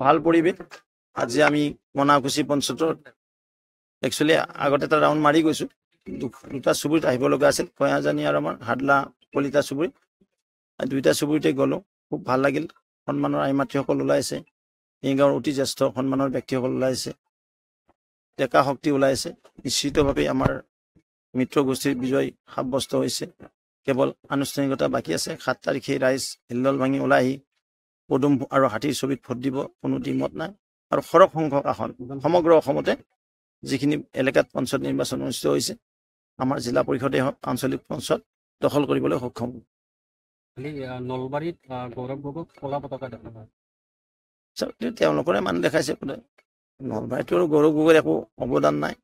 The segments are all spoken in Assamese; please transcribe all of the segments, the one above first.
ভাল পৰিৱেশ। আজি আমি মনাকুছি পঞ্চায়তৰ একচুৱেলি আগতে এটা ৰাউণ্ড মাৰি গৈছোঁ, দুটা চুবুৰীত আহিব লগা আছিল, কয়াজানি আৰু আমাৰ হাদলা কলিতা চুবুৰী। দুইটা চুবুৰীতে গ'লোঁ, খুব ভাল লাগিল। সন্মানৰ আই মাতৃসকল ওলাইছে, এই গাঁৱৰ অতি জ্যেষ্ঠ সন্মানৰ ব্যক্তিসকল ওলাইছে, ডেকা শক্তি ওলাইছে। নিশ্চিতভাৱে আমাৰ মিত্ৰ গোষ্ঠীৰ বিজয় সাব্যস্ত হৈছে। কেৱল আনুষ্ঠানিকতা বাকী আছে। 7 তাৰিখে ৰাইজ হিল্লোল ভাঙি ওলাই আহি পদুম আৰু হাতীৰ ছবিত ভোট দিব, কোনো দ্বিমত নাই। আৰু সৰহ সংখ্যক আসন সমগ্ৰ অসমতে যিখিনি এলেকাত পঞ্চায়ত নিৰ্বাচন অনুষ্ঠিত হৈছে, আমাৰ জিলা পৰিষদে হওক আঞ্চলিক পঞ্চায়ত দখল কৰিবলৈ সক্ষম। নলবাৰীত গৌৰৱ গগৈক কলা পতাকা দেখা যায়, তেওঁলোকৰে মানুহ দেখাইছে। নলবাৰীতো আৰু গৌৰৱ গগৈৰ একো অৱদান নাই।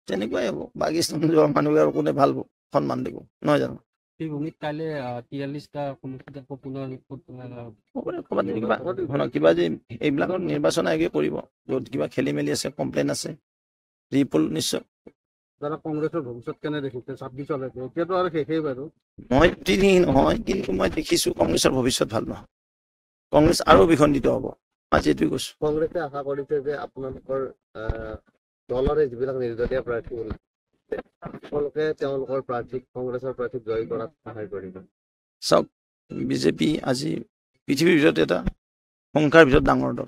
তেনেকুৱাই হ'ব। পাকিস্তান যোৱা মানুহে আৰু কোনে ভাল সন্মান দিব, নহয় জানো? সেই ভূমিত কাইলৈ 43টা কিবা যে এইবিলাকৰ নিৰ্বাচন আয়োগে কৰিব, য'ত কিবা খেলি মেলি আছে, কমপ্লেইন আছে, ৰিপোৰ্ট নিশ্চয়। কংগ্ৰেছৰ ভৱিষ্যত কেনে দেখিছে 26 এতিয়াতো আৰু শেষেই বাৰু। মই নহয়, কিন্তু মই দেখিছোঁ কংগ্ৰেছৰ ভৱিষ্যত ভাল নহয়। কংগ্ৰেছ আৰু বিখণ্ডিত হ'ব। আজি এইটোৱে কৈছোঁ। কংগ্ৰেছে আশা কৰিছে যে আপোনালোকৰ দলৰে যিবিলাক নিৰ্দলীয় প্ৰাৰ্থী তেওঁলোকে তেওঁলোকৰ প্ৰাৰ্থীক কংগ্ৰেছৰ প্ৰাৰ্থীক জয় কৰাত সহায় কৰিব। চাওক, বিজেপি আজি পৃথিৱীৰ ভিতৰত এটা সংখ্যাৰ ভিতৰত ডাঙৰ দল।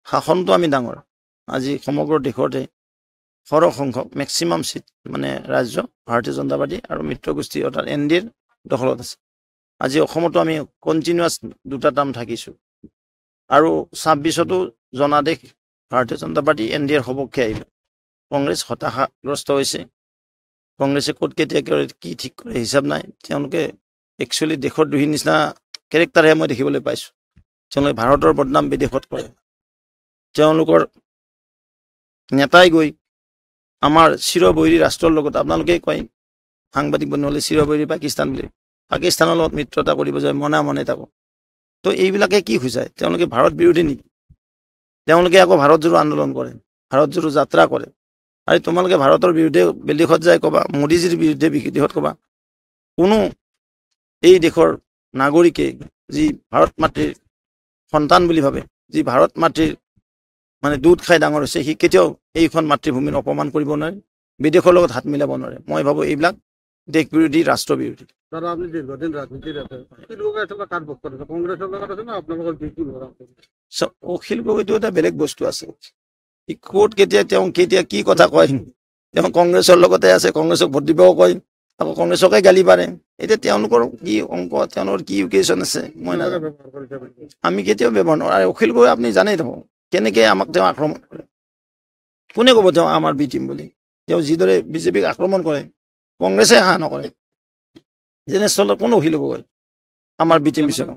শাসনটো আমি ডাঙৰ। আজি সমগ্ৰ দেশতে সৰহ সংখ্যক মেক্সিমাম চিট মানে ৰাজ্য ভাৰতীয় জনতা পাৰ্টি আৰু মিত্ৰ গোষ্ঠী অৰ্থাৎ NDA দখলত আছে। আজি অসমতো আমি কণ্টিনিউৱাছ 2টা টাৰ্ম থাকিছোঁ, আৰু 26তো জনাদেশ ভাৰতীয় জনতা পাৰ্টি NDAৰ সপক্ষে আহিব। কংগ্ৰেছ হতাশাগ্ৰস্ত হৈছে। কংগ্ৰেছে ক'ত কেতিয়া কি ঠিক কৰে হিচাপ নাই। তেওঁলোকে একচুৱেলি দেশৰ দ্ৰোহীৰ নিচিনা কেৰেক্টাৰহে মই দেখিবলৈ পাইছোঁ। তেওঁলোকে ভাৰতৰ বদনাম বিদেশত কৰে। তেওঁলোকৰ নেতাই গৈ আমাৰ চিৰবৈৰী ৰাষ্ট্ৰৰ লগত, আপোনালোকে কয় সাংবাদিক বনোৱালে চিৰবৈৰী পাকিস্তান বুলি, পাকিস্তানৰ লগত মিত্ৰতা কৰিব যায় মনে থাকোঁ। তো এইবিলাকে কি বুজায়? তেওঁলোকে ভাৰত বিৰোধী নেকি? তেওঁলোকে আকৌ ভাৰত জোড়ো আন্দোলন কৰে, ভাৰত জোড়ো যাত্ৰা কৰে। আৰু তোমালোকে ভাৰতৰ বিৰুদ্ধে বিদেশত যায় ক'বা, মোদীজীৰ বিৰুদ্ধে বিদেশত ক'বা। কোনো এই দেশৰ নাগৰিকে যি ভাৰত মাতৃৰ সন্তান বুলি ভাবে, যি ভাৰত মাতৃৰ মানে দুধ খাই ডাঙৰ হৈছে, সি কেতিয়াও এইখন মাতৃভূমিৰ অপমান কৰিব নোৱাৰে, বিদেশৰ লগত হাত মিলাব নোৱাৰে। মই ভাবোঁ এইবিলাক দেশ বিৰোধী, ৰাষ্ট্ৰ বিৰোধী। আপুনি দীৰ্ঘদিন ৰাজনীতিত আছে, কংগ্ৰেছৰ লগত আছে না আপোনালোকৰ? অখিল গগৈটো এটা বেলেগ বস্তু আছে। ক'ত কেতিয়া কি কথা কয়, তেওঁ কংগ্ৰেছৰ লগতে আছে, কংগ্ৰেছক ভোট দিবও কয়, আকৌ কংগ্ৰেছকে গালি পাৰে। এতিয়া তেওঁলোকৰ কি অংক, তেওঁলোকৰ কি ইকুৱেশ্যন আছে মই নাজানো। আমি কেতিয়াও ব্যৱহাৰ নকৰোঁ। আৰু অখিল গগৈ আপুনি জানেই দেখোন কেনেকৈ আমাক তেওঁ আক্ৰমণ কৰে। কোনে ক'ব তেওঁ আমাৰ বি টিম বুলি? তেওঁ যিদৰে বিজেপিক আক্ৰমণ কৰে, কংগ্ৰেছে সাহ নকৰে। যেনে স্থলত কোনো অখিল গগৈ আমাৰ বি টিম বিচাৰ